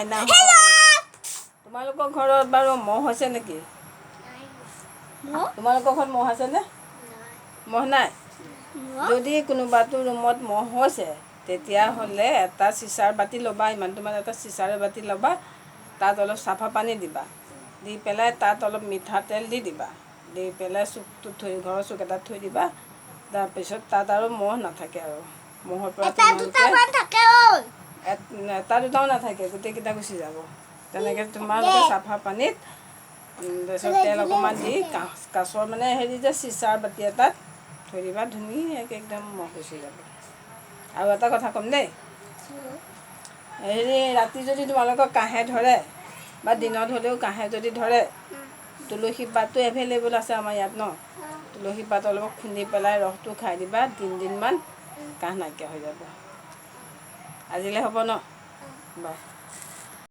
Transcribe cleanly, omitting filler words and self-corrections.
মাইনাহঁত তোমালোকৰ ঘৰত বাৰু মহ হৈছে নেকি তোমালোকৰ ঘৰত মহ আছেনে মহ নাই যদি কোনোবাটো ৰুমত মহ হৈছে তেতিয়াহ'লে এটা চিচাৰ বাতি ল'বা ইমানটোমান এটা চিচাৰ বাতি ল'বা তাত অলপ চাফা পানী দিবা দি পেলাই তাত অলপ মিঠাতেল দি দিবা দি পেলাই চুকটোত থৈ ঘৰৰ চুক এটাত থৈ দিবা তাৰপিছত তাত আৰু মহ নাথাকে আৰু মহৰ পৰা এটা দুটাও নাথাকে গোটেইকেইটা গুচি যাব তেনেকৈ তোমালোকে চাফা পানীত তাৰপিছত তেল অকণমান দি কাছৰ মানে হেৰি যে চিচাৰ বাতি এটাত থৈ দিবা ধুনীয়াকৈ একদম মহ গুচি যাব আৰু এটা কথা ক'ম দেই হেৰি ৰাতি যদি তোমালোকৰ কাহে ধৰে বা দিনত হ'লেও কাহে যদি ধৰে তুলসী পাতটো এভেইলেবল আছে আমাৰ ইয়াত ন তুলসী পাত অলপ খুন্দি পেলাই ৰসটো খাই দিবা 3 দিনমান কাহ নাইকিয়া হৈ যাব আজিলৈ হ'ব ন বাই